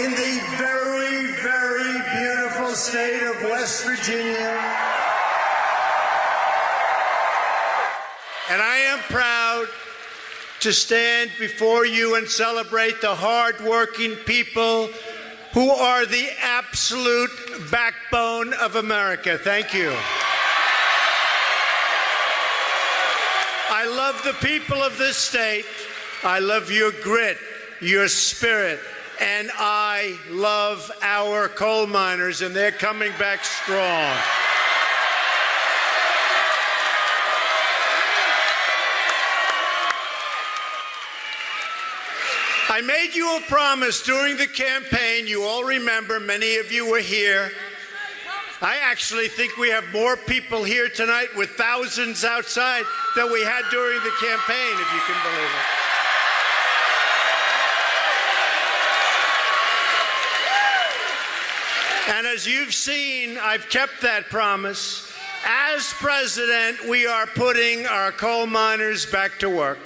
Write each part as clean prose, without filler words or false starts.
in the very, very beautiful state of West Virginia. And I am proud to stand before you and celebrate the hard-working people who are the absolute backbone of America. Thank you. I love the people of this state. I love your grit, your spirit, and I love our coal miners, and they're coming back strong. I made you a promise during the campaign. You all remember, many of you were here. I actually think we have more people here tonight with thousands outside than we had during the campaign, if you can believe it. And as you've seen, I've kept that promise. As president, we are putting our coal miners back to work.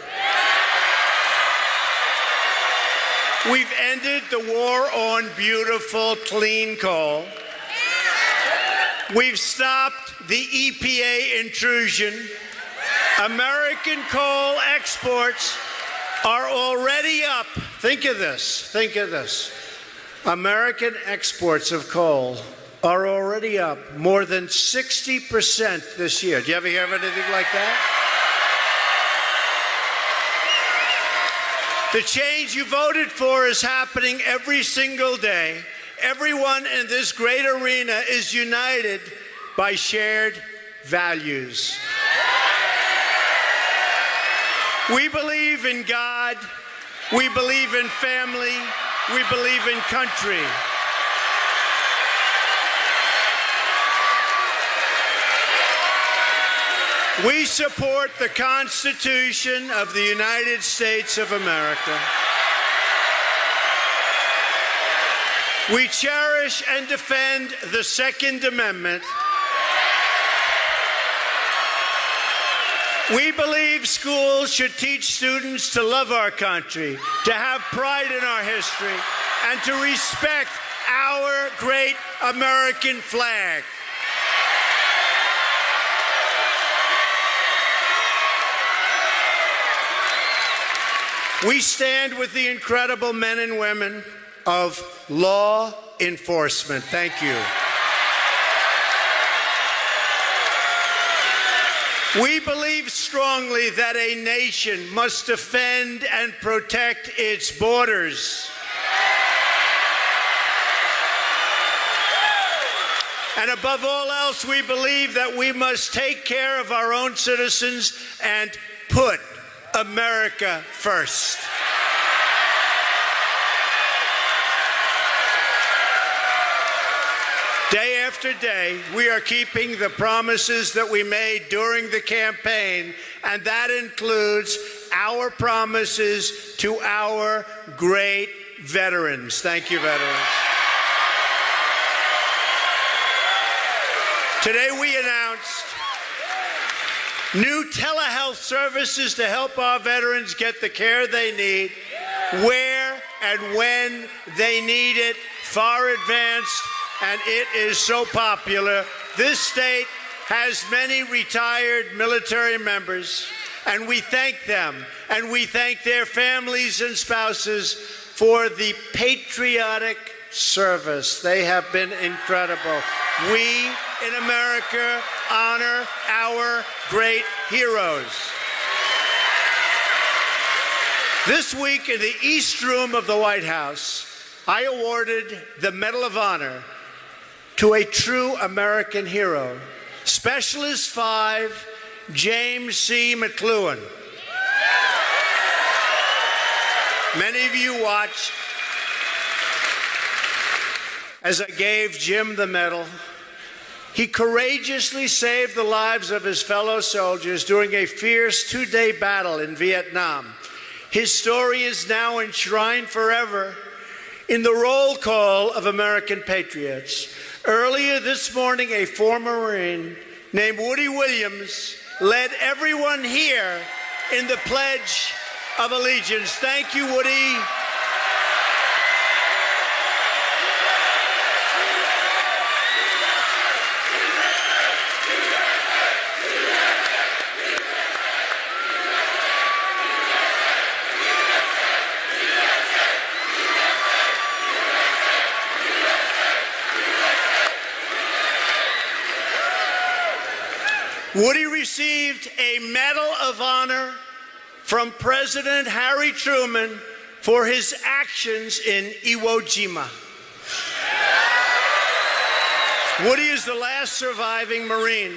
We've ended the war on beautiful, clean coal. We've stopped the EPA intrusion. American coal exports are already up. Think of this. Think of this. American exports of coal are already up more than 60% this year. Do you ever hear of anything like that? The change you voted for is happening every single day. Everyone in this great arena is united by shared values. We believe in God. We believe in family. We believe in country. We support the Constitution of the United States of America. We cherish and defend the Second Amendment. We believe schools should teach students to love our country, to have pride in our history, and to respect our great American flag. We stand with the incredible men and women of law enforcement. Thank you. We believe strongly that a nation must defend and protect its borders. And above all else, we believe that we must take care of our own citizens and put America first. Day after day, we are keeping the promises that we made during the campaign, and that includes our promises to our great veterans. Thank you, veterans. Today we announced new telehealth services to help our veterans get the care they need, where and when they need it, far advanced, and it is so popular. This state has many retired military members, and we thank them, and we thank their families and spouses for the patriotic service. They have been incredible. We in America honor our great heroes. This week in the East Room of the White House, I awarded the Medal of Honor to a true American hero, Specialist 5, James C. McLuhan. Many of you watched as I gave Jim the medal. He courageously saved the lives of his fellow soldiers during a fierce two-day battle in Vietnam. His story is now enshrined forever in the roll call of American patriots. Earlier this morning, a former Marine named Woody Williams led everyone here in the Pledge of Allegiance. Thank you, Woody. Woody received a Medal of Honor from President Harry Truman for his actions in Iwo Jima. Woody is the last surviving Marine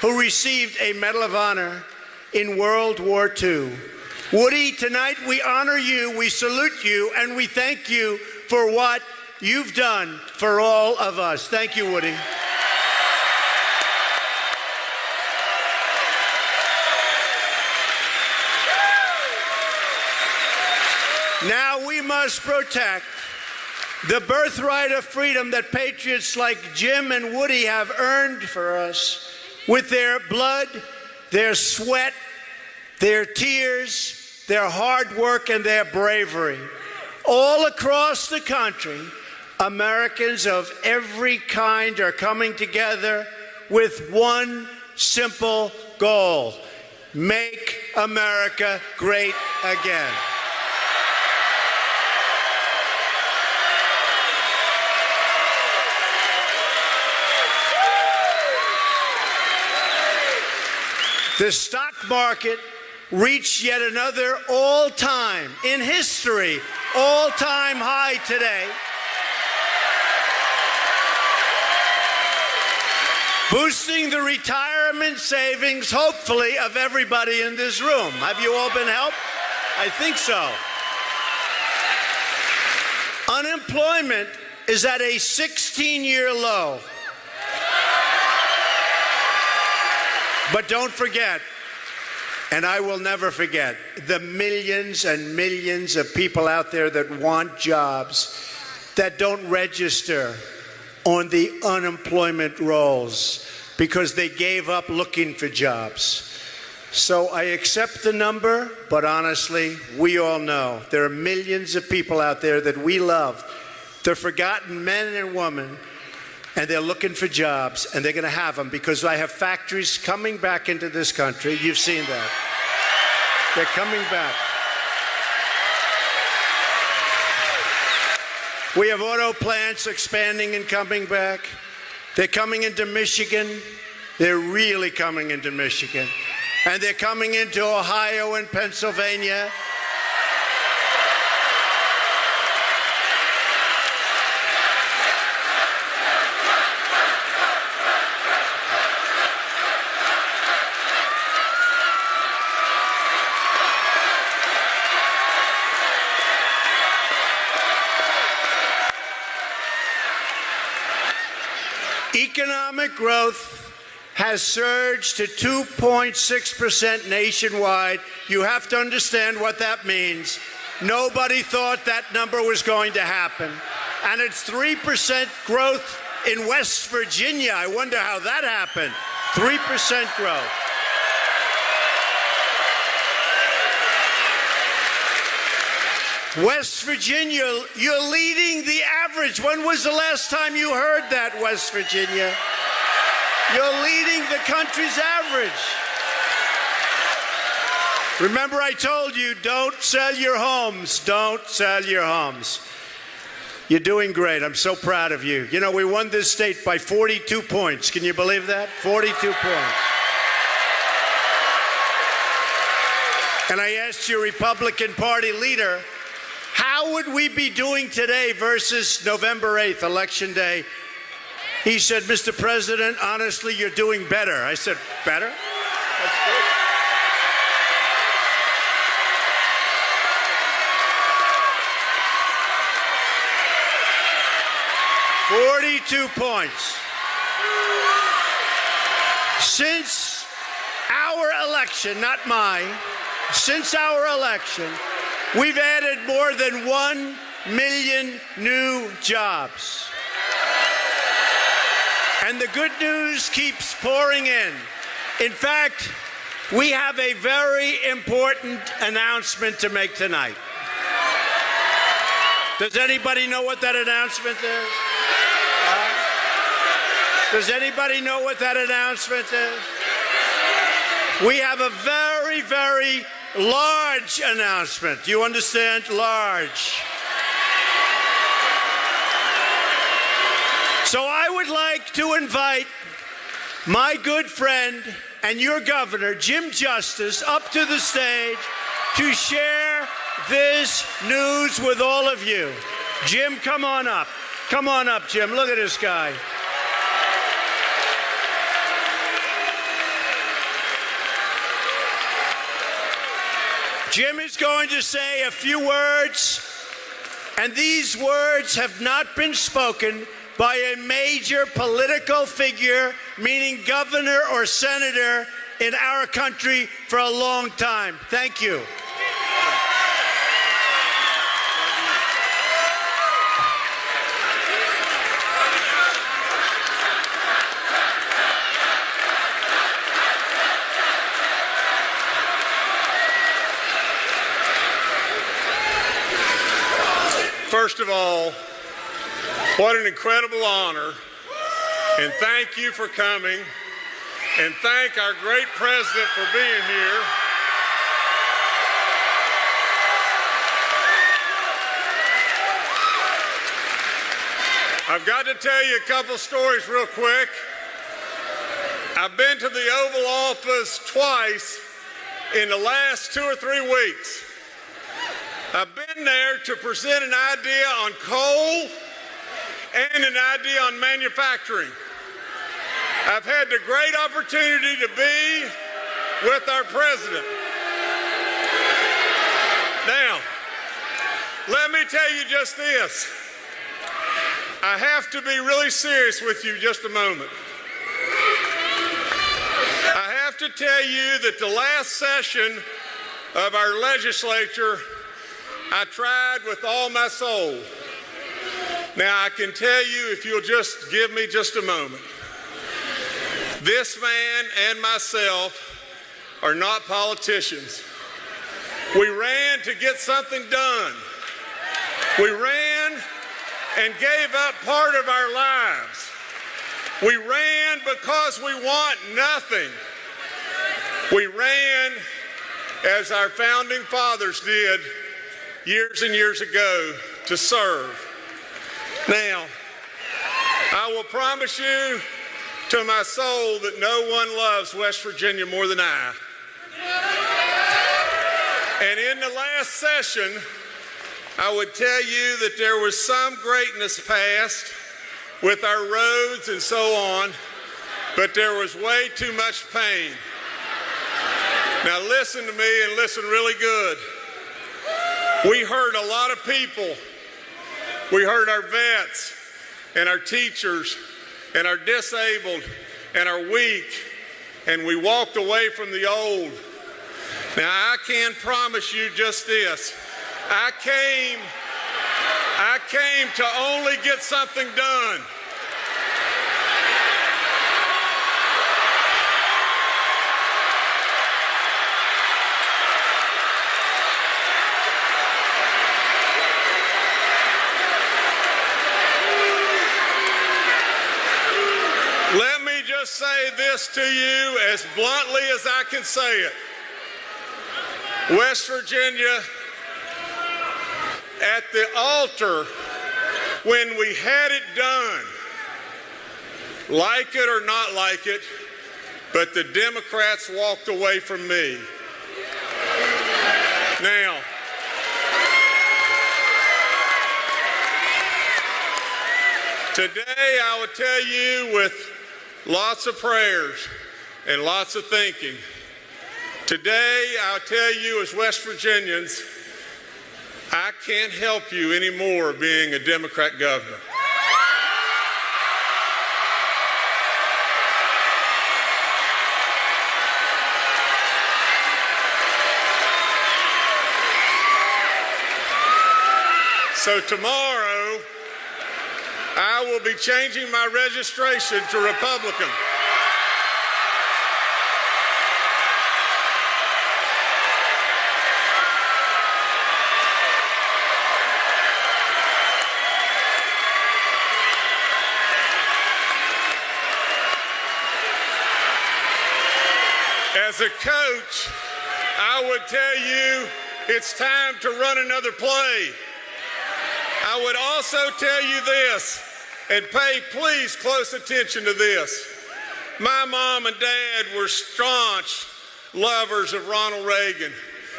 who received a Medal of Honor in World War II. Woody, tonight we honor you, we salute you, and we thank you for what you've done for all of us. Thank you, Woody. Now we must protect the birthright of freedom that patriots like Jim and Woody have earned for us with their blood, their sweat, their tears, their hard work, and their bravery. All across the country, Americans of every kind are coming together with one simple goal: make America great again. The stock market reached yet another all-time, in history, all-time high today. Boosting the retirement savings, hopefully, of everybody in this room. Have you all been helped? I think so. Unemployment is at a 16-year low. But don't forget, and I will never forget, the millions and millions of people out there that want jobs that don't register on the unemployment rolls because they gave up looking for jobs. So I accept the number, but honestly, we all know there are millions of people out there that we love. They're forgotten men and women, and they're looking for jobs, and they're going to have them because I have factories coming back into this country. You've seen that. They're coming back. We have auto plants expanding and coming back. They're coming into Michigan. They're really coming into Michigan. And they're coming into Ohio and Pennsylvania. Economic growth has surged to 2.6% nationwide. You have to understand what that means. Nobody thought that number was going to happen. And it's 3% growth in West Virginia. I wonder how that happened. 3% growth. West Virginia, you're leading the average. When was the last time you heard that, West Virginia? You're leading the country's average. Remember, I told you, don't sell your homes. Don't sell your homes. You're doing great. I'm so proud of you. You know, we won this state by 42 points. Can you believe that? 42 points. And I asked your Republican Party leader, how would we be doing today versus November 8th, Election Day? He said, Mr. President, honestly, you're doing better. I said, better? That's good. "42 points. Since our election, not mine, since our election, we've added more than 1 million new jobs. And the good news keeps pouring in. In fact, we have a very important announcement to make tonight. Does anybody know what that announcement is? Does anybody know what that announcement is? We have a very, very large announcement. Do you understand? Large. So I would like to invite my good friend and your governor, Jim Justice, up to the stage to share this news with all of you. Jim, come on up. Come on up, Jim. Look at this guy. Jim is going to say a few words, and these words have not been spoken by a major political figure, meaning governor or senator, in our country for a long time. Thank you. First of all, what an incredible honor, and thank you for coming, and thank our great president for being here. I've got to tell you a couple stories real quick. I've been to the Oval Office twice in the last 2 or 3 weeks. I've been there to present an idea on coal and an idea on manufacturing. I've had the great opportunity to be with our president. Now, let me tell you just this. I have to be really serious with you just a moment. I have to tell you that the last session of our legislature, I tried with all my soul. Now, I can tell you, if you'll just give me just a moment, this man and myself are not politicians. We ran to get something done. We ran and gave up part of our lives. We ran because we want nothing. We ran as our founding fathers did years and years ago, to serve. Now, I will promise you to my soul that no one loves West Virginia more than I. And in the last session, I would tell you that there was some greatness past with our roads and so on, but there was way too much pain. Now listen to me, and listen really good. We hurt a lot of people. We hurt our vets and our teachers and our disabled and our weak, and we walked away from the old. Now, I can promise you just this. I came to only get something done. Let me just say this to you as bluntly as I can say it. West Virginia, at the altar, when we had it done, like it or not like it, but the Democrats walked away from me. Now, today I will tell you with lots of prayers and lots of thinking. Today, I'll tell you as West Virginians, I can't help you anymore being a Democrat governor. So tomorrow, I will be changing my registration to Republican. As a coach, I would tell you it's time to run another play. I would also tell you this, and pay please close attention to this. My mom and dad were staunch lovers of Ronald Reagan,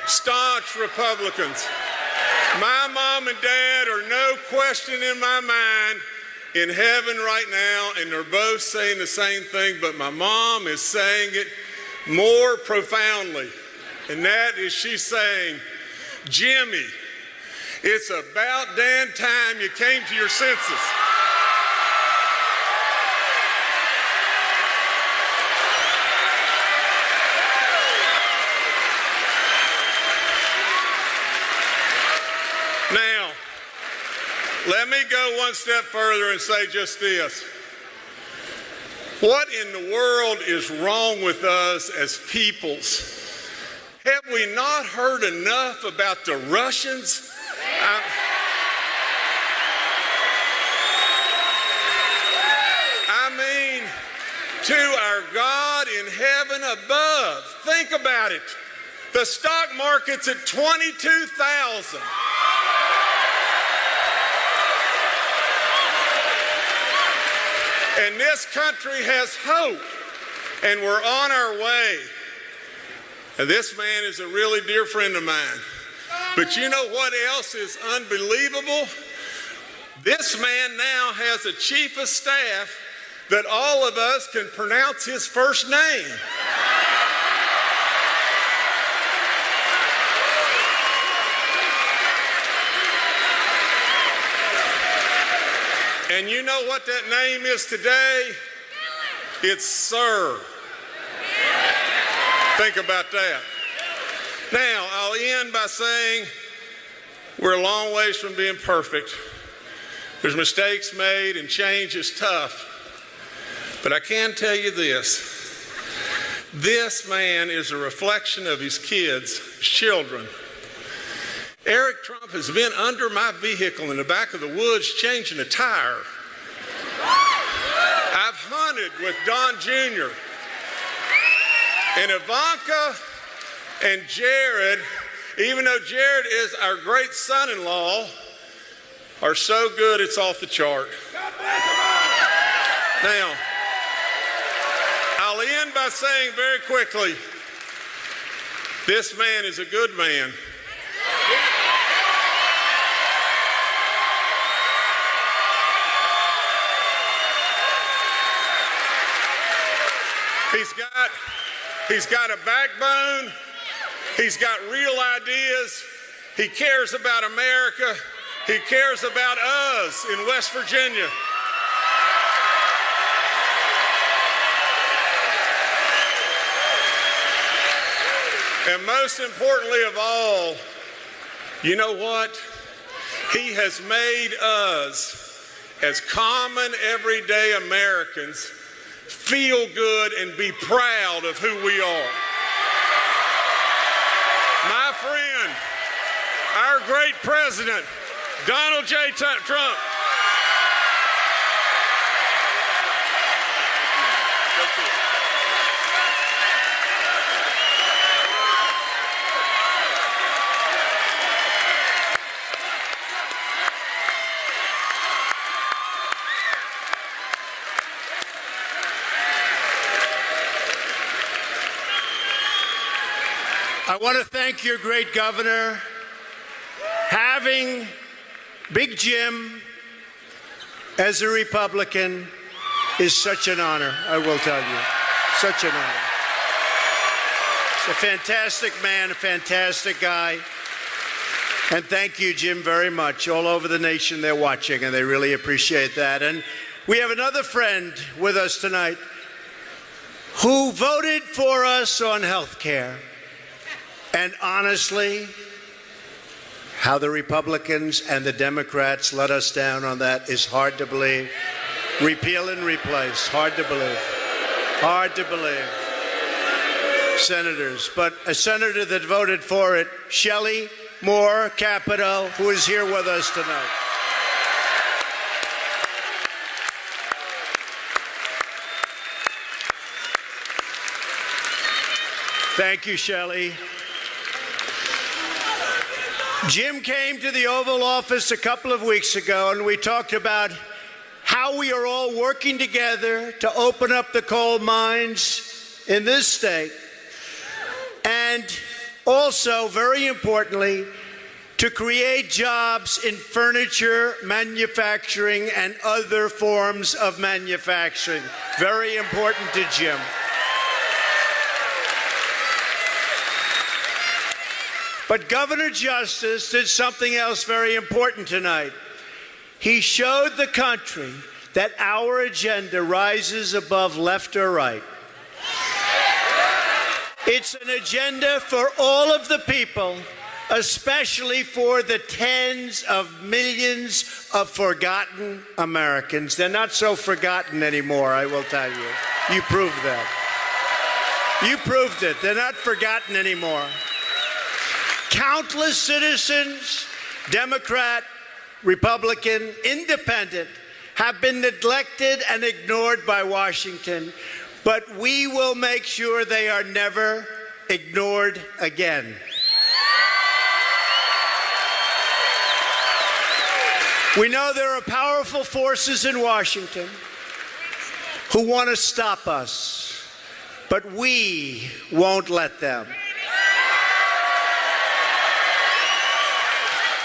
staunch Republicans. My mom and dad are no question in my mind in heaven right now, and they're both saying the same thing, but my mom is saying it more profoundly, and that is she's saying, Jimmy, it's about damn time you came to your senses. Now, let me go one step further and say just this. What in the world is wrong with us as peoples? Have we not heard enough about the Russians? I mean, to our God in heaven above. Think about it. The stock market's at 22,000. And this country has hope, and we're on our way. And this man is a really dear friend of mine. But you know what else is unbelievable? This man now has a chief of staff that all of us can pronounce his first name. And you know what that name is today? It's Sir. Think about that. Now, I'll end by saying we're a long ways from being perfect. There's mistakes made and change is tough. But I can tell you this. This man is a reflection of his kids, his children. Eric Trump has been under my vehicle in the back of the woods changing a tire. I've hunted with Don Jr. And Ivanka and Jared, even though Jared is our great son-in-law, are so good it's off the chart. Now, I'll end by saying very quickly, this man is a good man. He's got a backbone. He's got real ideas. He cares about America. He cares about us in West Virginia. And most importantly of all, you know what? He has made us, as common everyday Americans, feel good and be proud of who we are. My friend, our great president, Donald J. Trump. I want to thank your great governor. Having Big Jim as a Republican is such an honor, I will tell you. Such an honor. He's a fantastic man, a fantastic guy. And thank you, Jim, very much. All over the nation, they're watching, and they really appreciate that. And we have another friend with us tonight who voted for us on health care. And honestly, how the Republicans and the Democrats let us down on that is hard to believe. Repeal and replace, hard to believe. Hard to believe. Senators, but a senator that voted for it, Shelley Moore Capito, who is here with us tonight. Thank you, Shelley. Jim came to the Oval Office a couple of weeks ago, and we talked about how how we are all working together to open up the coal mines in this state, and also, very importantly, to create jobs in furniture manufacturing and other forms of manufacturing. Very important to Jim. But Governor Justice did something else very important tonight. He showed the country that our agenda rises above left or right. It's an agenda for all of the people, especially for the tens of millions of forgotten Americans. They're not so forgotten anymore, I will tell you. You proved that. You proved it. They're not forgotten anymore. Countless citizens, Democrat, Republican, Independent, have been neglected and ignored by Washington, but we will make sure they are never ignored again. We know there are powerful forces in Washington who want to stop us, but we won't let them.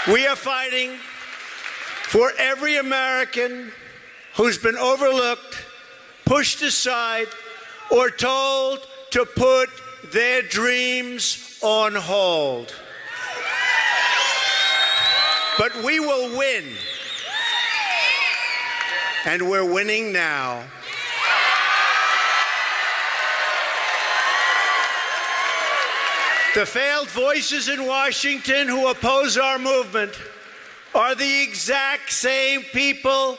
We are fighting for every American who's been overlooked, pushed aside, or told to put their dreams on hold. But we will win. And we're winning now. The failed voices in Washington who oppose our movement are the exact same people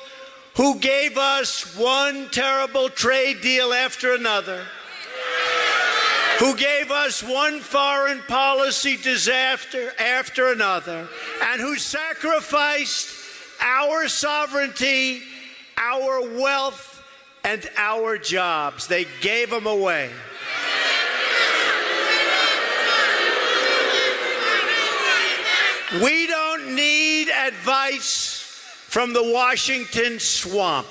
who gave us one terrible trade deal after another, who gave us one foreign policy disaster after another, and who sacrificed our sovereignty, our wealth, and our jobs. They gave them away. We don't need advice from the Washington swamp.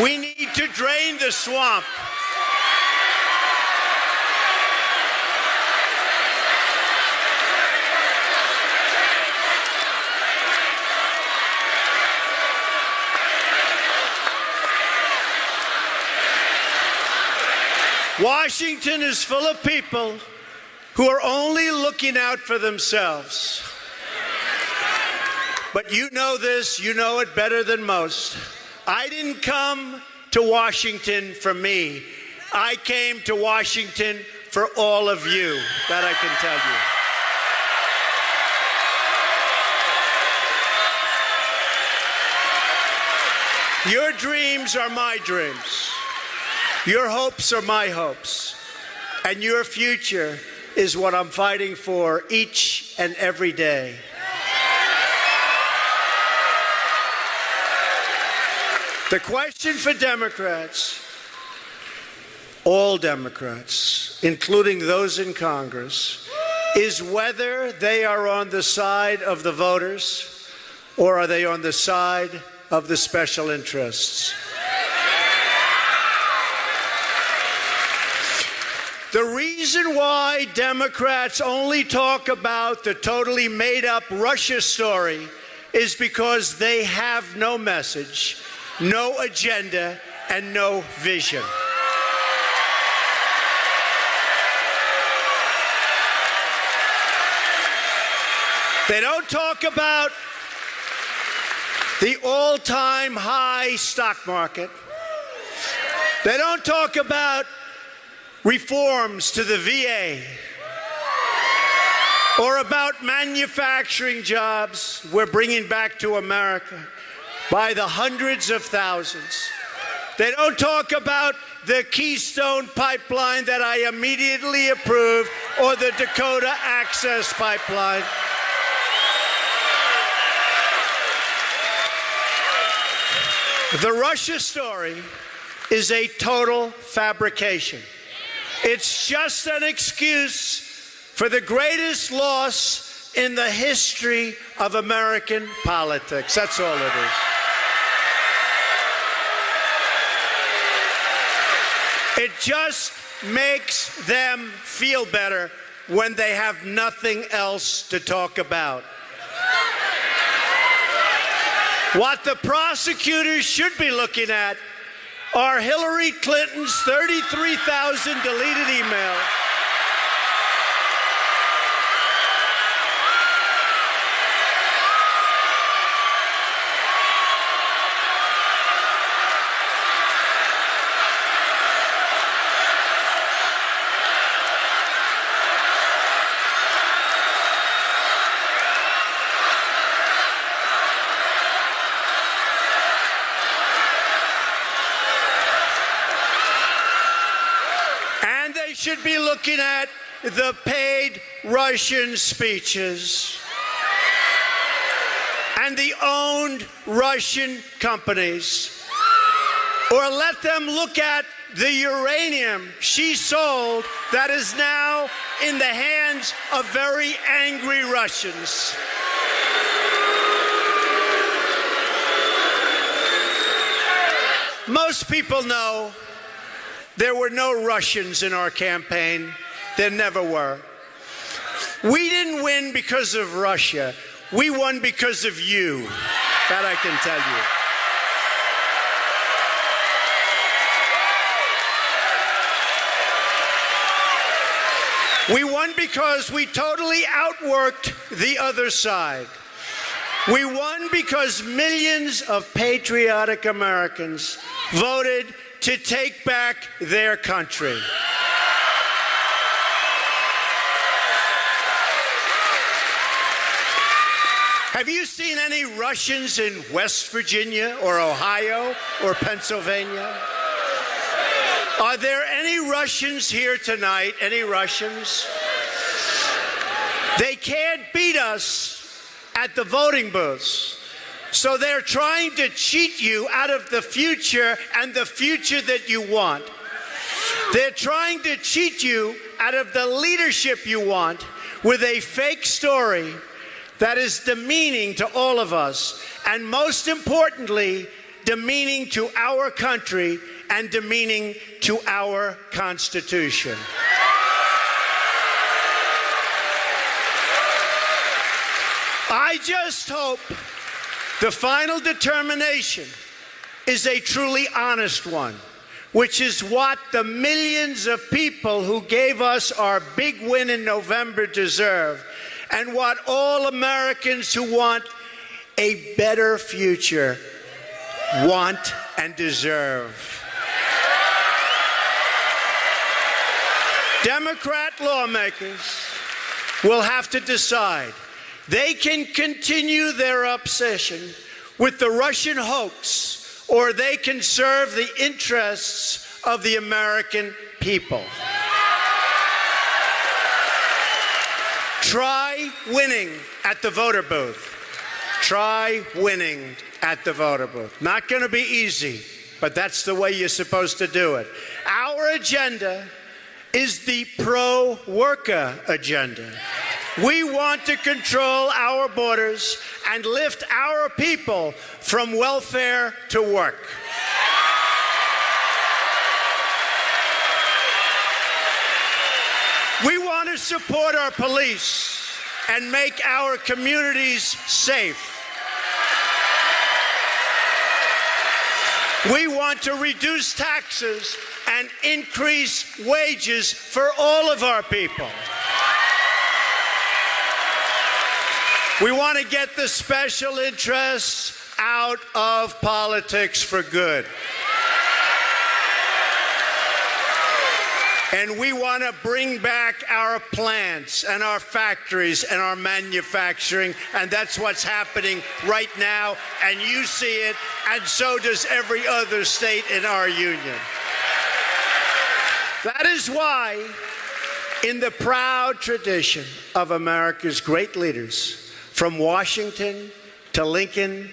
We need to drain the swamp. Washington is full of people who are only looking out for themselves. But you know this, you know it better than most. I didn't come to Washington for me. I came to Washington for all of you. That I can tell you. Your dreams are my dreams. Your hopes are my hopes. And your future is what I'm fighting for each and every day. The question for Democrats, all Democrats, including those in Congress, is whether they are on the side of the voters or are they on the side of the special interests. The reason why Democrats only talk about the totally made-up Russia story is because they have no message, no agenda, and no vision. They don't talk about the all-time high stock market. They don't talk about reforms to the VA or about manufacturing jobs we're bringing back to America by the hundreds of thousands. They don't talk about the Keystone Pipeline that I immediately approved or the Dakota Access Pipeline. The Russia story is a total fabrication. It's just an excuse for the greatest loss in the history of American politics. That's all it is. It just makes them feel better when they have nothing else to talk about. What the prosecutors should be looking at are Hillary Clinton's 33,000 deleted emails, should be looking at the paid Russian speeches and the owned Russian companies. Or let them look at the uranium she sold that is now in the hands of very angry Russians. Most people know there were no Russians in our campaign. There never were. We didn't win because of Russia. We won because of you. That I can tell you. We won because we totally outworked the other side. We won because millions of patriotic Americans voted to take back their country. Have you seen any Russians in West Virginia or Ohio or Pennsylvania? Are there any Russians here tonight? Any Russians? They can't beat us at the voting booths. So they're trying to cheat you out of the future and the future that you want. They're trying to cheat you out of the leadership you want with a fake story that is demeaning to all of us, and most importantly, demeaning to our country and demeaning to our Constitution. I just hope the final determination is a truly honest one, which is what the millions of people who gave us our big win in November deserve, and what all Americans who want a better future want and deserve. Democrat lawmakers will have to decide. They can continue their obsession with the Russian hoax, or they can serve the interests of the American people. Try winning at the voter booth. Try winning at the voter booth. Not going to be easy, but that's the way you're supposed to do it. Our agenda is the pro-worker agenda. We want to control our borders and lift our people from welfare to work. We want to support our police and make our communities safe. We want to reduce taxes and increase wages for all of our people. We want to get the special interests out of politics for good. And we want to bring back our plants and our factories and our manufacturing, and that's what's happening right now, and you see it, and so does every other state in our union. That is why, in the proud tradition of America's great leaders, from Washington to Lincoln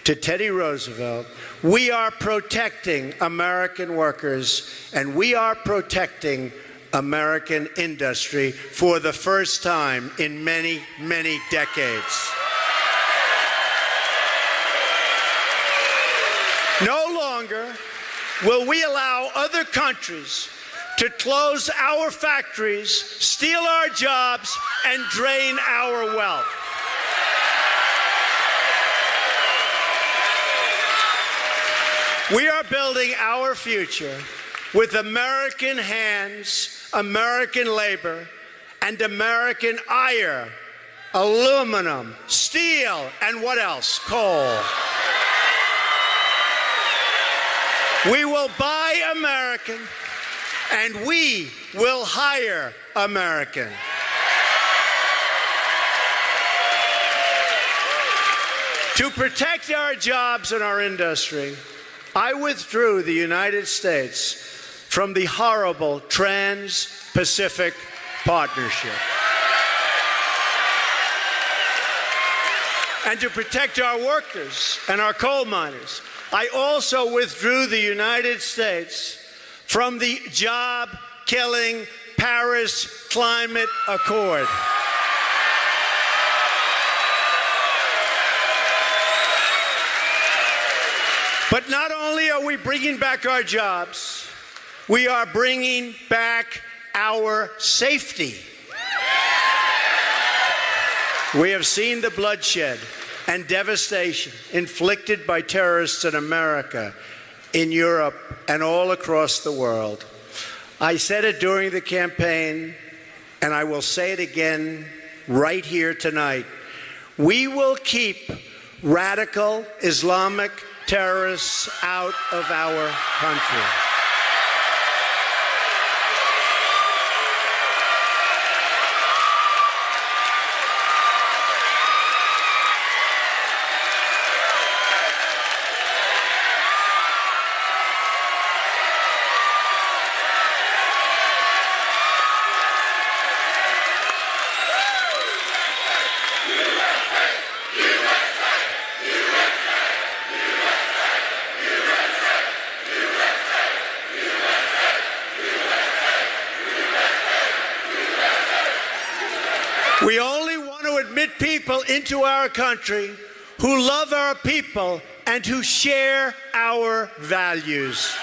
to Teddy Roosevelt, we are protecting American workers, and we are protecting American industry for the first time in many, many decades. No longer will we allow other countries to close our factories, steal our jobs, and drain our wealth. We are building our future with American hands, American labor, and American iron, aluminum, steel, and what else? Coal. We will buy American, and we will hire American. To protect our jobs and our industry, I withdrew the United States from the horrible Trans-Pacific Partnership. And to protect our workers and our coal miners, I also withdrew the United States from the job-killing Paris Climate Accord. But not only are we bringing back our jobs, we are bringing back our safety. We have seen the bloodshed and devastation inflicted by terrorists in America, in Europe, and all across the world. I said it during the campaign, and I will say it again right here tonight. We will keep radical Islamic terrorists out of our country. We only want to admit people into our country who love our people and who share our values.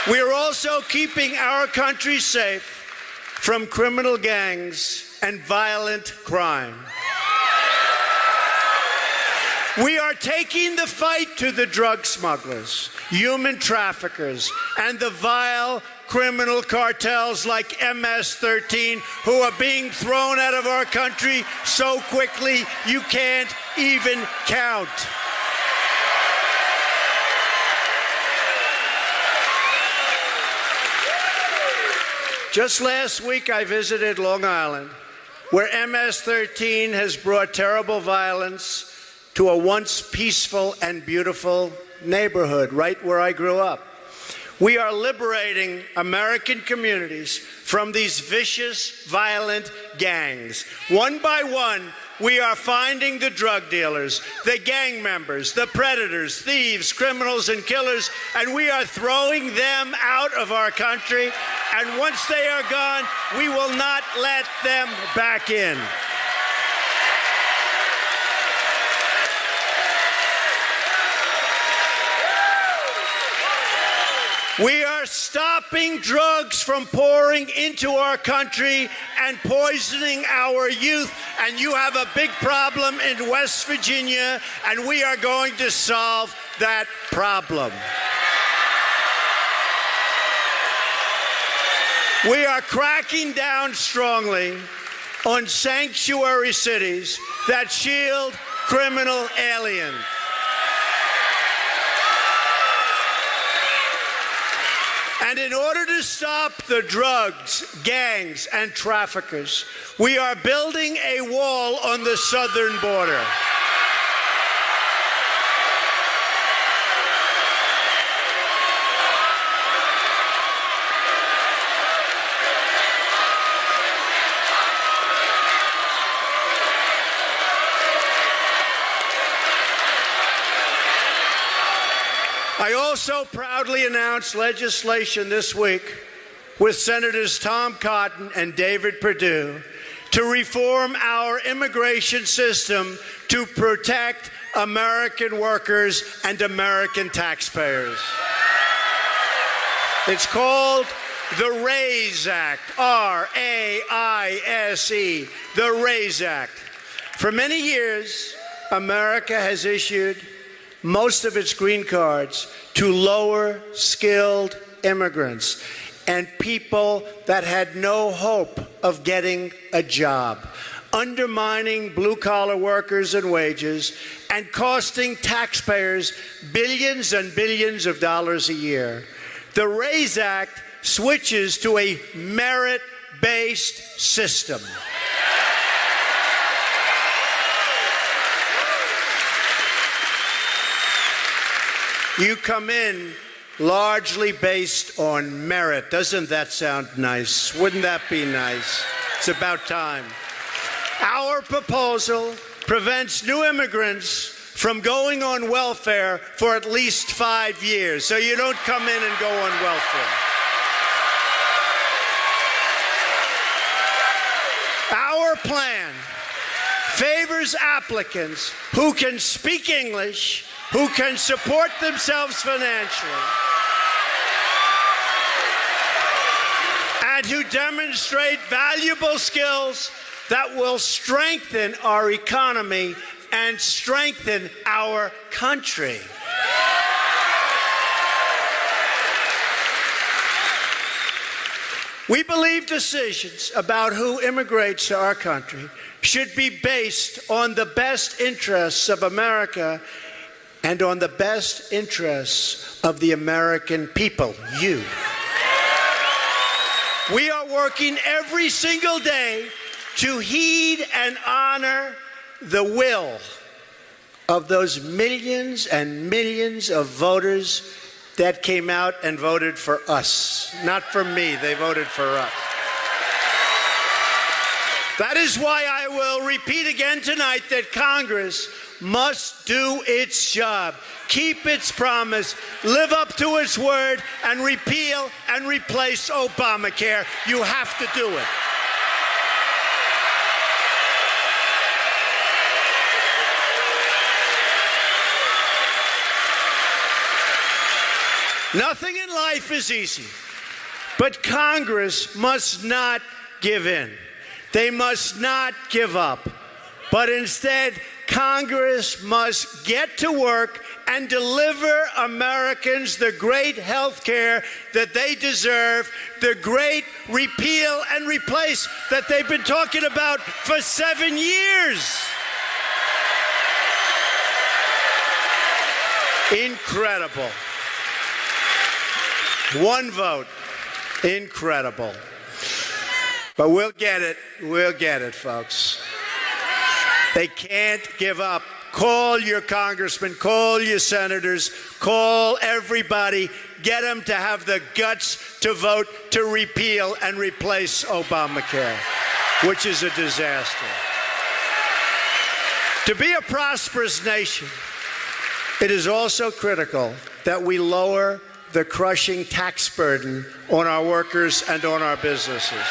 We are also keeping our country safe from criminal gangs and violent crime. We are taking the fight to the drug smugglers, human traffickers, and the vile criminal cartels like MS-13 who are being thrown out of our country so quickly you can't even count. Just last week I visited Long Island, where MS-13 has brought terrible violence to a once peaceful and beautiful neighborhood right where I grew up. We are liberating American communities from these vicious, violent gangs. One by one, we are finding the drug dealers, the gang members, the predators, thieves, criminals, and killers, and we are throwing them out of our country. And once they are gone, we will not let them back in. We are stopping drugs from pouring into our country and poisoning our youth. And you have a big problem in West Virginia, and we are going to solve that problem. We are cracking down strongly on sanctuary cities that shield criminal aliens. And in order to stop the drugs, gangs, and traffickers, we are building a wall on the southern border. I also proudly announced legislation this week with Senators Tom Cotton and David Perdue to reform our immigration system to protect American workers and American taxpayers. It's called the RAISE Act, R-A-I-S-E, the RAISE Act. For many years, America has issued most of its green cards to lower-skilled immigrants and people that had no hope of getting a job, undermining blue-collar workers and wages and costing taxpayers billions and billions of dollars a year. The RAISE Act switches to a merit-based system. You come in largely based on merit. Doesn't that sound nice? Wouldn't that be nice? It's about time. Our proposal prevents new immigrants from going on welfare for at least 5 years, so you don't come in and go on welfare. Our plan favors applicants who can speak English, who can support themselves financially, and who demonstrate valuable skills that will strengthen our economy and strengthen our country. We believe decisions about who immigrates to our country should be based on the best interests of America and on the best interests of the American people, you. We are working every single day to heed and honor the will of those millions and millions of voters that came out and voted for us. Not for me, they voted for us. That is why I will repeat again tonight that Congress must do its job, keep its promise, live up to its word, and repeal and replace Obamacare. You have to do it. Nothing in life is easy, but Congress must not give in. They must not give up, but instead, Congress must get to work and deliver Americans the great health care that they deserve, the great repeal and replace that they've been talking about for 7 years. Incredible. One vote. Incredible. But we'll get it. We'll get it, folks. They can't give up. Call your congressmen, call your senators, call everybody. Get them to have the guts to vote to repeal and replace Obamacare, which is a disaster. To be a prosperous nation, it is also critical that we lower the crushing tax burden on our workers and on our businesses.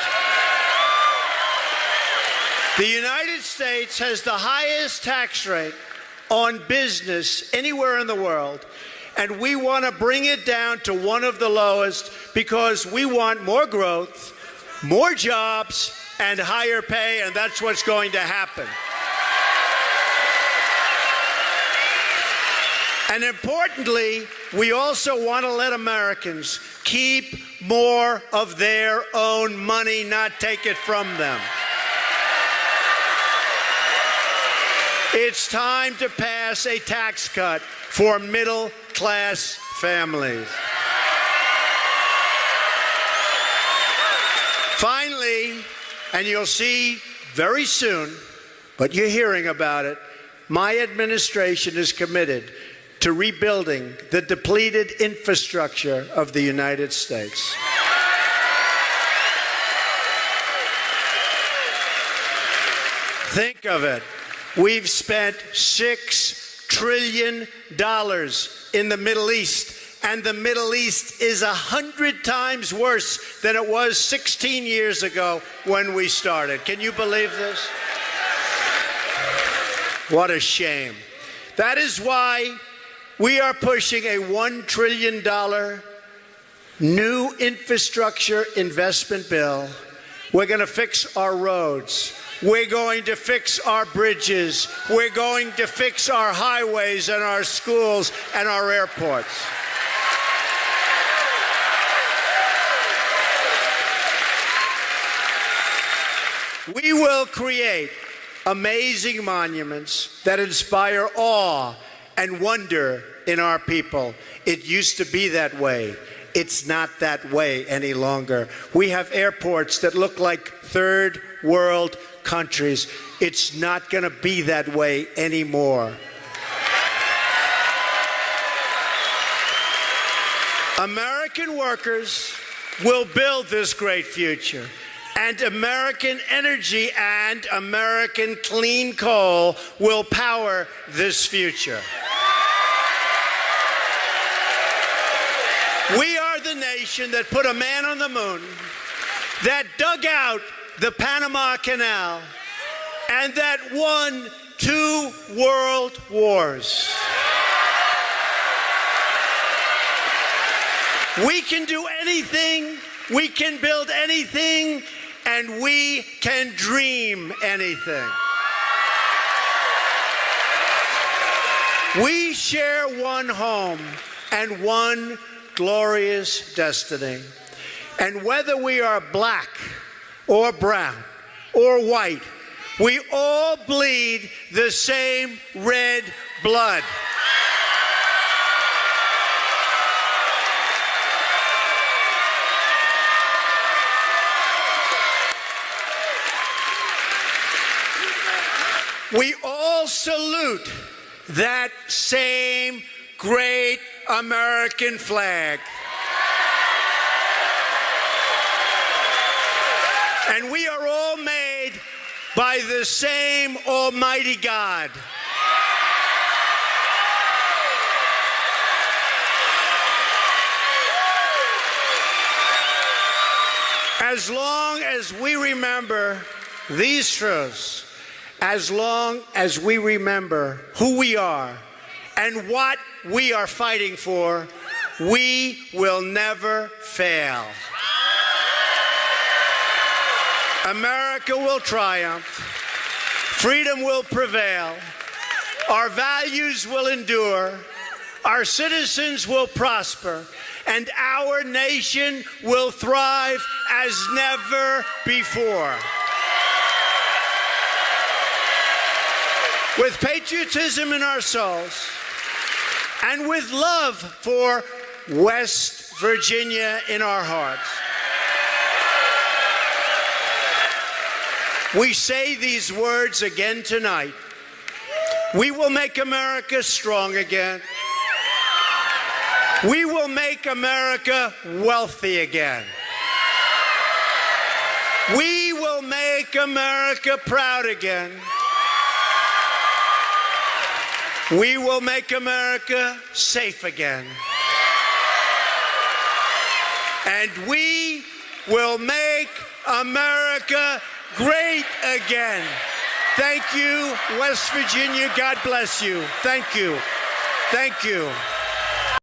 The United States has the highest tax rate on business anywhere in the world, and we want to bring it down to one of the lowest because we want more growth, more jobs, and higher pay, and that's what's going to happen. And importantly, we also want to let Americans keep more of their own money, not take it from them. It's time to pass a tax cut for middle-class families. Finally, and you'll see very soon, but you're hearing about it, my administration is committed to rebuilding the depleted infrastructure of the United States. Think of it. We've spent $6 trillion in the Middle East. And the Middle East is 100 times worse than it was 16 years ago when we started. Can you believe this? What a shame. That is why we are pushing a $1 trillion new infrastructure investment bill. We're going to fix our roads. We're going to fix our bridges. We're going to fix our highways and our schools and our airports. We will create amazing monuments that inspire awe and wonder in our people. It used to be that way. It's not that way any longer. We have airports that look like third world countries. It's not going to be that way anymore. American workers will build this great future. And American energy and American clean coal will power this future. We are the nation that put a man on the moon, that dug out the Panama Canal, and that won 2 world wars. We can do anything, we can build anything, and we can dream anything. We share one home and one glorious destiny. And whether we are black or brown or white, we all bleed the same red blood. We all salute that same great American flag. And we are all made by the same Almighty God. As long as we remember these truths, as long as we remember who we are and what we are fighting for, we will never fail. America will triumph. Freedom will prevail. Our values will endure. Our citizens will prosper. And our nation will thrive as never before. With patriotism in our souls and with love for West Virginia in our hearts, we say these words again tonight. We will make America strong again. We will make America wealthy again. We will make America proud again. We will make America safe again. And we will make America great again. Thank you, West Virginia. God bless you. Thank you. Thank you.